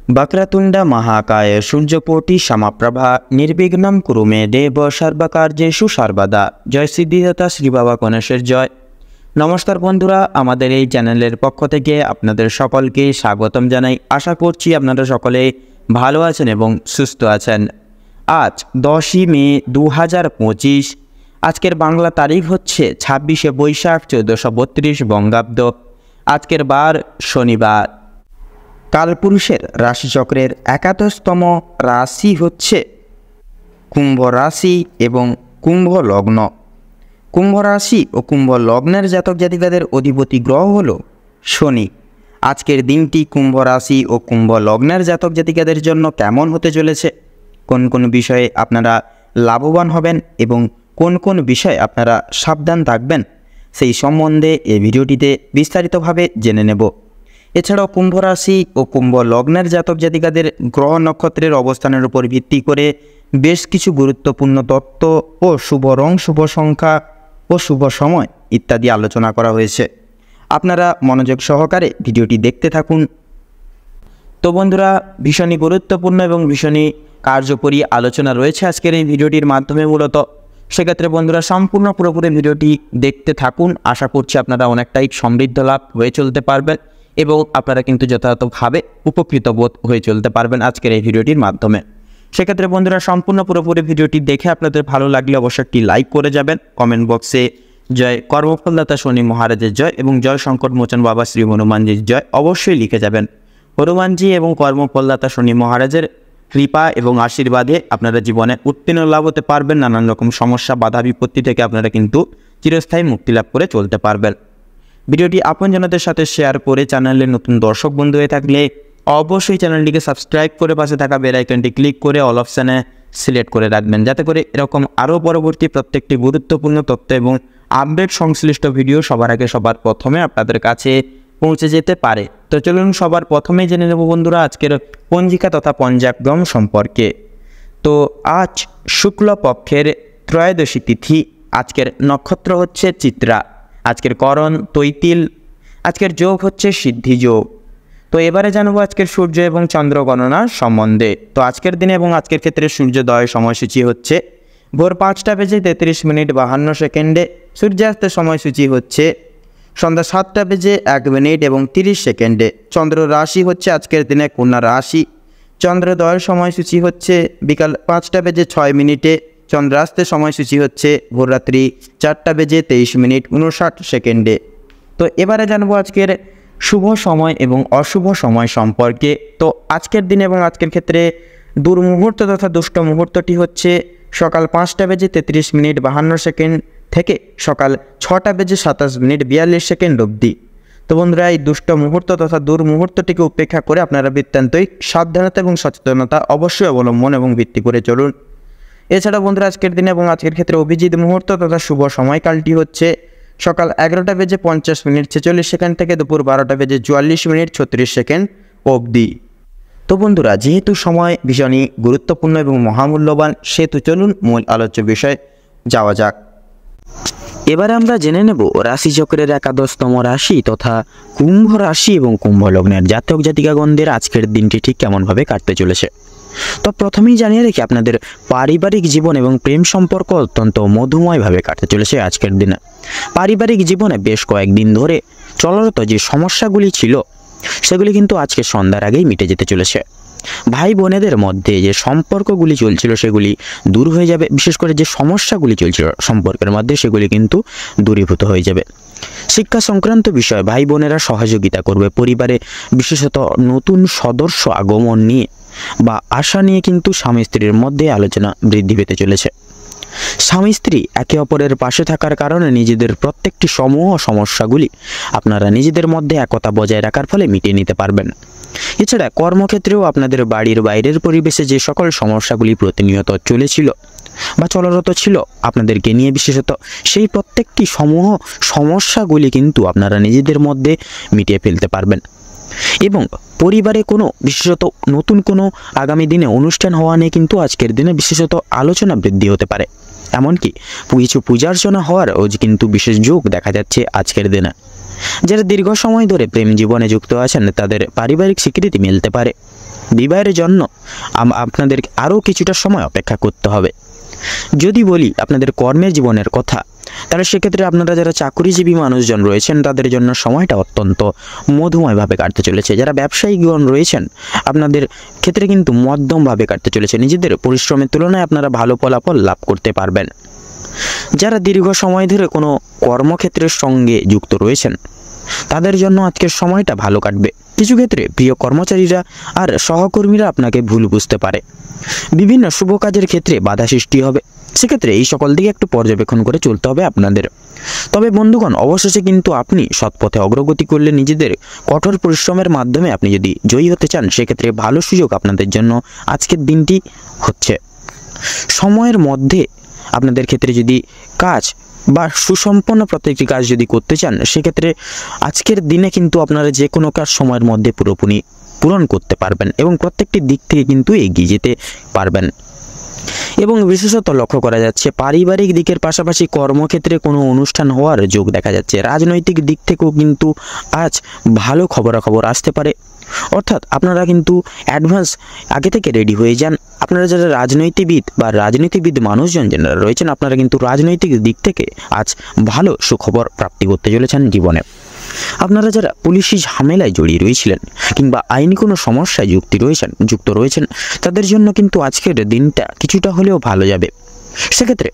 वक्रतुंड महाकाय सूर्यकोटि समप्रभा निर्विघ्नं कुरु मे देव सर्वकार्येषु सर्वदा। जय सिद्धिदाता श्री बाबा गणेशेर जय। नमस्कार बंधुरा, आमादेर এই চ্যানেলের পক্ষ থেকে আপনাদের সকলকে স্বাগতম জানাই। আশা করছি আপনারা সকলে ভালো আছেন এবং সুস্থ আছেন। আজ 10ই মে 2025, আজকের বাংলা তারিখ হচ্ছে 26শে বৈশাখ 1432 বঙ্গাব্দ। আজকের বার শনিবার। কালপুরুষের রাশিচক্রের একাদশতম রাশি হচ্ছে কুম্ভ রাশি এবং কুম্ভ লগ্ন। কুম্ভ রাশি ও কুম্ভ লগ্নের জাতক জাতিকাদের অধিপতি গ্রহ হল শনি। আজকের দিনটি কুম্ভ রাশি ও কুম্ভ লগ্নের জাতক জাতিকাদের জন্য কেমন হতে চলেছে, কোন কোন বিষয়ে আপনারা লাভবান হবেন এবং কোন কোন বিষয়ে আপনারা সাবধান থাকবেন, সেই সম্বন্ধে এই ভিডিওটিতে বিস্তারিতভাবে জেনে নেব। এছাড়াও কুম্ভ রাশি ও কুম্ভ লগ্নের জাতক জাতিকাদের গ্রহ নক্ষত্রের অবস্থানের উপর ভিত্তি করে বেশ কিছু গুরুত্বপূর্ণ তত্ত্ব ও শুভ রং, শুভ সংখ্যা ও শুভ সময় ইত্যাদি আলোচনা করা হয়েছে। আপনারা মনোযোগ সহকারে ভিডিওটি দেখতে থাকুন। তো বন্ধুরা, ভীষণই গুরুত্বপূর্ণ এবং ভীষণই কার্যকরী আলোচনা রয়েছে আজকের এই ভিডিওটির মাধ্যমে। মূলত সেক্ষেত্রে বন্ধুরা সম্পূর্ণ পুরোপুরি ভিডিওটি দেখতে থাকুন। আশা করছি আপনারা অনেকটাই সমৃদ্ধ লাভ হয়ে চলতে পারবেন এবং আপনারা কিন্তু যথাযথভাবে উপকৃত বোধ হয়ে চলতে পারবেন আজকের এই ভিডিওটির মাধ্যমে। সেক্ষেত্রে বন্ধুরা সম্পূর্ণ পুরোপুরি ভিডিওটি দেখে আপনাদের ভালো লাগলে অবশ্যই একটি লাইক করে যাবেন। কমেন্ট বক্সে জয় কর্মফলদাতা শনি মহারাজের জয় এবং জয় সংকট মোচন বাবা শ্রী হনুমানজির জয় অবশ্যই লিখে যাবেন। হনুমানজি এবং কর্মফলদাতা শনি মহারাজের কৃপা এবং আশীর্বাদে আপনারা জীবনে উত্তীর্ণ লাভ হতে পারবেন। নানান রকম সমস্যা, বাধা বিপত্তি থেকে আপনারা কিন্তু চিরস্থায়ী মুক্তি লাভ করে চলতে পারবেন। ভিডিওটি আপনজনদের সাথে শেয়ার করে চ্যানেলের নতুন দর্শক বন্ধু হয়ে থাকলে অবশ্যই চ্যানেলটিকে সাবস্ক্রাইব করে পাশে থাকা বেল আইকনটি ক্লিক করে অল অপশানে সিলেক্ট করে রাখবেন, যাতে করে এরকম আরও পরবর্তী প্রত্যেকটি গুরুত্বপূর্ণ তথ্য এবং আপডেট সংশ্লিষ্ট ভিডিও সবার আগে সবার প্রথমে আপনাদের কাছে পৌঁছে যেতে পারে। তো চলুন সবার প্রথমে জেনে নেব বন্ধুরা আজকের পঞ্জিকা তথা পঞ্চাঙ্গম সম্পর্কে। তো আজ শুক্লপক্ষের ত্রয়োদশী তিথি, আজকের নক্ষত্র হচ্ছে চিত্রা, আজকের করণ তৈতিল, আজকের যোগ হচ্ছে সিদ্ধি যোগ। তো এবারে জানবো আজকের সূর্য এবং চন্দ্র গণনা সম্বন্ধে। তো আজকের দিনে এবং আজকের ক্ষেত্রে সূর্যোদয় সময়সূচি হচ্ছে ভোর 5:33 সূর্যাস্তের সময়সূচি হচ্ছে সন্ধ্যা 7:01 চন্দ্র রাশি হচ্ছে আজকের দিনে কন্যা রাশি। চন্দ্রোদয়ের সময়সূচি হচ্ছে বিকাল 5:06, চন্দ্রাস্তের সময়সূচি হচ্ছে ভোররাত্রি 4:23 তো এবারে জানবো আজকের শুভ সময় এবং অশুভ সময় সম্পর্কে। তো আজকের দিনে এবং আজকের ক্ষেত্রে দুর্মুহূর্ত তথা দুষ্ট মুহূর্তটি হচ্ছে সকাল 5:33 থেকে সকাল 6:27 অবধি। তো বন্ধুরা, এই দুষ্ট মুহূর্ত তথা দুর্মুহূর্তটিকে উপেক্ষা করে আপনারা বৃত্তান্তই সাবধানতা এবং সচেতনতা অবশ্যই অবলম্বন এবং ভিত্তি করে চলুন। এছাড়া বন্ধুরা আজকের দিনে এবং আজকের ক্ষেত্রে অভিজিৎ মুহূর্ত তথা শুভ সময়কালটি হচ্ছে সকাল 11:50 থেকে দুপুর 12:44 অবধি। তো বন্ধুরা, যেহেতু সময় ভীষণই গুরুত্বপূর্ণ এবং মহামূল্যবান, সেহেতু চলুন মূল আলোচ্য বিষয় যাওয়া যাক। এবারে আমরা জেনে নেব রাশিচক্রের একাদশতম রাশি তথা কুম্ভ রাশি এবং কুম্ভ লগ্নের জাতক জাতিকাগণদের আজকের দিনটি ঠিক কেমনভাবে কাটতে চলেছে। তো প্রথমেই জানিয়ে রেখে আপনাদের পারিবারিক জীবন এবং প্রেম সম্পর্ক অত্যন্ত মধুময়ভাবে কাটতে চলেছে আজকের দিনে। পারিবারিক জীবনে বেশ কয়েকদিন ধরে চলরত যে সমস্যাগুলি ছিল সেগুলি কিন্তু আজকে সন্ধ্যার আগেই মিটে যেতে চলেছে। ভাই বোনেদের মধ্যে যে সম্পর্কগুলি চলছিল সেগুলি দূর হয়ে যাবে। বিশেষ করে যে সমস্যাগুলি চলছিল সম্পর্কের মধ্যে সেগুলি কিন্তু দূরীভূত হয়ে যাবে। শিক্ষা সংক্রান্ত বিষয়ে ভাই বোনেরা সহযোগিতা করবে। পরিবারে বিশেষত নতুন সদস্য আগমন নিয়ে বা আশা নিয়ে কিন্তু স্বামী স্ত্রীর মধ্যে আলোচনা বৃদ্ধি পেতে চলেছে। স্বামী স্ত্রী একে অপরের পাশে থাকার কারণে নিজেদের প্রত্যেকটি সমূহ সমস্যাগুলি আপনারা নিজেদের মধ্যে একতা বজায় রাখার ফলে মিটিয়ে নিতে পারবেন। এছাড়া কর্মক্ষেত্রেও আপনাদের বাড়ির বাইরের পরিবেশে যে সকল সমস্যাগুলি প্রতিনিয়ত চলেছিল বা চলরত ছিল আপনাদেরকে নিয়ে বিশেষত, সেই প্রত্যেকটি সমূহ সমস্যাগুলি কিন্তু আপনারা নিজেদের মধ্যে মিটিয়ে ফেলতে পারবেন। এবং পরিবারে কোনো বিশেষত নতুন কোনো আগামী দিনে অনুষ্ঠান হওয়া নিয়ে কিন্তু আজকের দিনে বিশেষত আলোচনা বৃদ্ধি হতে পারে। এমনকি কিছু পূজার্চনা হওয়ারও কিন্তু বিশেষ যোগ দেখা যাচ্ছে আজকের দিনে। যারা দীর্ঘ সময় ধরে প্রেম জীবনে যুক্ত আছেন তাদের পারিবারিক স্বীকৃতি মিলতে পারে। বিবাহের জন্য আপনাদের আরও কিছুটা সময় অপেক্ষা করতে হবে। যদি বলি আপনাদের কর্মের জীবনের কথা, তাহলে সেক্ষেত্রে আপনারা যারা চাকরিজীবী মানুষজন রয়েছেন তাদের জন্য সময়টা অত্যন্ত মধুময়ভাবে কাটতে চলেছে। যারা ব্যবসায়ীগণ রয়েছেন আপনাদের ক্ষেত্রে কিন্তু মধ্যমভাবে কাটতে চলেছে। নিজেদের পরিশ্রমের তুলনায় আপনারা ভালো ফলাফল লাভ করতে পারবেন। যারা দীর্ঘ সময় ধরে কোনো কর্মক্ষেত্রের সঙ্গে যুক্ত রয়েছেন তাদের জন্য আজকের সময়টা ভালো কাটবে। কিছু ক্ষেত্রে প্রিয় কর্মচারীরা আর সহকর্মীরা আপনাকে ভুল বুঝতে পারে। বিভিন্ন শুভ কাজের ক্ষেত্রে বাধা সৃষ্টি হবে। সেক্ষেত্রে এই সকল দিকে একটু পর্যবেক্ষণ করে চলতে হবে আপনাদের। তবে বন্ধুগণ, অবশেষে কিন্তু আপনি সৎপথে অগ্রগতি করলে নিজেদের কঠোর পরিশ্রমের মাধ্যমে আপনি যদি জয়ী হতে চান, সেক্ষেত্রে ভালো সুযোগ আপনাদের জন্য আজকের দিনটি হচ্ছে। সময়ের মধ্যে আপনাদের ক্ষেত্রে যদি কাজ বা সুসম্পন্ন প্রত্যেকটি কাজ যদি করতে চান, সেক্ষেত্রে আজকের দিনে কিন্তু আপনারা যে কোনো কাজ সময়ের মধ্যে পুরোপুরি পূরণ করতে পারবেন এবং প্রত্যেকটি দিক থেকে কিন্তু এগিয়ে যেতে পারবেন। এবং বিশেষত লক্ষ্য করা যাচ্ছে পারিবারিক দিকের পাশাপাশি কর্মক্ষেত্রে কোনো অনুষ্ঠান হওয়ার যোগ দেখা যাচ্ছে। রাজনৈতিক দিক থেকেও কিন্তু আজ ভালো খবরাখবর আসতে পারে। অর্থাৎ আপনারা কিন্তু অ্যাডভান্স আগে থেকে রেডি হয়ে যান। আপনারা যারা রাজনীতিবিদ মানুষজন যারা রয়েছেন, আপনারা কিন্তু রাজনৈতিক দিক থেকে আজ ভালো সুখবর প্রাপ্তি করতে চলেছেন জীবনে। আপনারা যারা পুলিশি ঝামেলায় জড়িয়ে রয়েছিলেন কিংবা আইনি কোনো সমস্যায় যুক্ত রয়েছেন তাদের জন্য কিন্তু আজকের দিনটা কিছুটা হলেও ভালো যাবে। সেক্ষেত্রে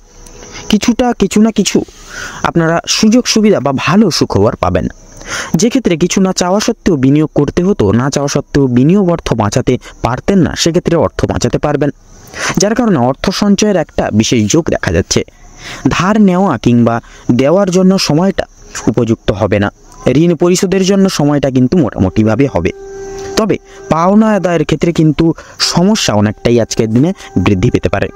কিছু না কিছু আপনারা সুযোগ সুবিধা বা ভালো সুখবর পাবেন। যে ক্ষেত্রে কিছু না চাওয়া সত্ত্বেও বিনিয়োগ করতে হতো, না চাওয়া সত্ত্বেও বিনিয়োগ অর্থ বাঁচাতে পারতেন না, সেক্ষেত্রে অর্থ বাঁচাতে পারবেন। যার কারণে অর্থ সঞ্চয়ের একটা বিশেষ যোগ দেখা যাচ্ছে। ধার নেওয়া কিংবা দেওয়ার জন্য সময়টা উপযুক্ত হবে না। ঋণ পরিশোধের জন্য সময়টা কিন্তু মোটামুটিভাবে হবে। তবে পাওনা আদায়ের ক্ষেত্রে কিন্তু সমস্যা অনেকটাই আজকের দিনে বৃদ্ধি পেতে পারে।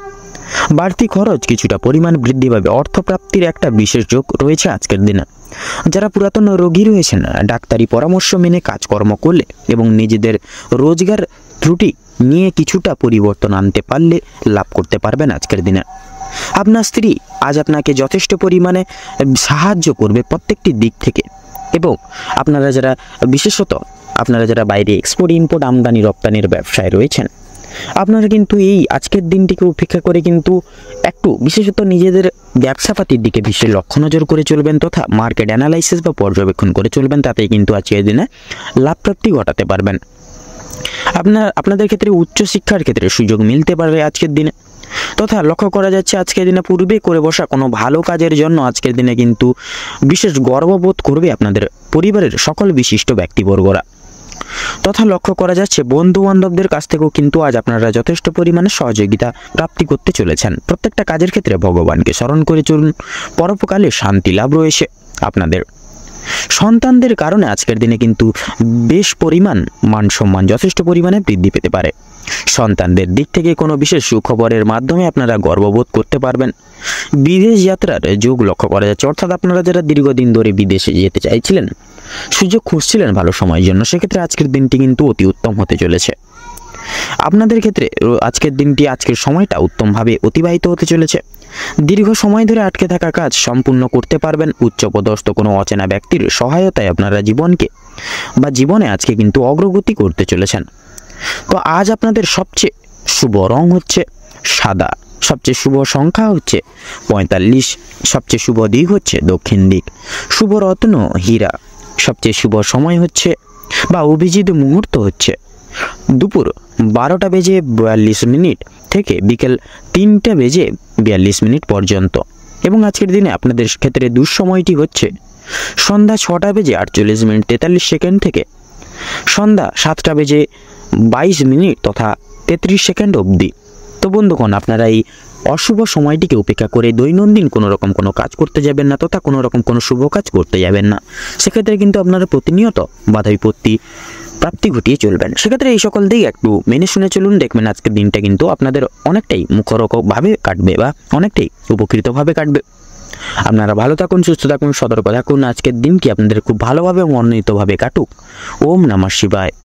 বাড়তি খরচ কিছুটা পরিমাণ বৃদ্ধি পাবে। অর্থপ্রাপ্তির একটা বিশেষ যোগ রয়েছে আজকের দিনে। যারা পুরাতন রোগী রয়েছেন, ডাক্তারি পরামর্শ মেনে কাজকর্ম করলে এবং নিজেদের রোজগার ত্রুটি নিয়ে কিছুটা পরিবর্তন আনতে পারলে লাভ করতে পারবেন আজকের দিনে। আপনার স্ত্রী আজ আপনাকে যথেষ্ট পরিমাণে সাহায্য করবে প্রত্যেকটি দিক থেকে। এবং আপনারা যারা বাইরে এক্সপোর্ট ইম্পোর্ট আমদানি রপ্তানির ব্যবসায় রয়েছেন, আপনারা কিন্তু এই আজকের দিনটিকে উপেক্ষা করে কিন্তু একটু বিশেষত নিজেদের ব্যবসাপাতির দিকে বিশেষ লক্ষ্য নজর করে চলবেন তথা মার্কেট অ্যানালাইসিস বা পর্যবেক্ষণ করে চলবেন। তাতেই কিন্তু আজকের দিনে লাভ প্রাপ্তি ঘটাতে পারবেন। আপনাদের ক্ষেত্রে উচ্চশিক্ষার ক্ষেত্রে সুযোগ মিলতে পারে আজকের দিনে। তথা লক্ষ্য করা যাচ্ছে আজকের দিনে পূর্বে করে বসা কোনো ভালো কাজের জন্য আজকের দিনে কিন্তু বিশেষ গর্ববোধ করবে আপনাদের পরিবারের সকল বিশিষ্ট ব্যক্তিবর্গরা। তথা লক্ষ্য করা যাচ্ছে বন্ধু বান্ধবদের কাছ থেকেও কিন্তু আজ আপনারা যথেষ্ট পরিমাণে সহযোগিতা প্রাপ্তি করতে চলেছেন। প্রত্যেকটা কাজের ক্ষেত্রে ভগবানকে স্মরণ করে চলুন। পরোপকালে শান্তি লাভ রয়েছে আপনাদের। সন্তানদের কারণে আজকের দিনে কিন্তু বেশ পরিমাণ মান সম্মান যথেষ্ট পরিমাণে বৃদ্ধি পেতে পারে। সন্তানদের দিক থেকে কোনো বিশেষ সুখবরের মাধ্যমে আপনারা গর্ববোধ করতে পারবেন। বিদেশ যাত্রার যোগ লক্ষ্য করা যাচ্ছে। অর্থাৎ আপনারা যারা দীর্ঘদিন ধরে বিদেশে যেতে চাইছিলেন, সুযোগ খুঁজছিলেন ভালো সময়ের জন্য, সেক্ষেত্রে আজকের দিনটি কিন্তু অতি উত্তম হতে চলেছে। আপনাদের ক্ষেত্রে আজকের সময়টা উত্তমভাবে অতিবাহিত হতে চলেছে। দীর্ঘ সময় ধরে আটকে থাকা কাজ সম্পূর্ণ করতে পারবেন। উচ্চপদস্থ কোনো অচেনা ব্যক্তির সহায়তায় আপনারা জীবনে আজকে কিন্তু অগ্রগতি করতে চলেছেন। তো আজ আপনাদের সবচেয়ে শুভ রং হচ্ছে সাদা, সবচেয়ে শুভ সংখ্যা হচ্ছে 45, সবচেয়ে শুভ দিক হচ্ছে দক্ষিণ দিক, শুভ রত্ন হীরা, সবচেয়ে শুভ সময় হচ্ছে বা অভিজিৎ মুহূর্ত হচ্ছে দুপুর 12:42 থেকে বিকেল 3:42 পর্যন্ত। এবং আজকের দিনে আপনাদের ক্ষেত্রে দুঃসময়টি হচ্ছে সন্ধ্যা 6:48 থেকে সন্ধ্যা 7:22 তথা 33 অবধি। তো বন্ধুগণ, আপনারা এই অশুভ সময়টিকে উপেক্ষা করে দৈনন্দিন কোনো কাজ করতে যাবেন না তথা কোনো শুভ কাজ করতে যাবেন না। সেক্ষেত্রে কিন্তু আপনারা প্রতিনিয়ত বাধা বিপত্তি প্রাপ্তি ঘটিয়ে চলবেন। সেক্ষেত্রে এই সকল দিকে একটু মেনে শুনে চলুন। দেখবেন আজকের দিনটা কিন্তু আপনাদের অনেকটাই মুখরোচকভাবে কাটবে বা অনেকটাই উপকৃতভাবে কাটবে। আপনারা ভালো থাকুন, সুস্থ থাকুন, সতর্ক থাকুন। আজকের দিনটি আপনাদের খুব ভালোভাবে মনোনীতভাবে কাটুক। ওম নমঃ শিবায়।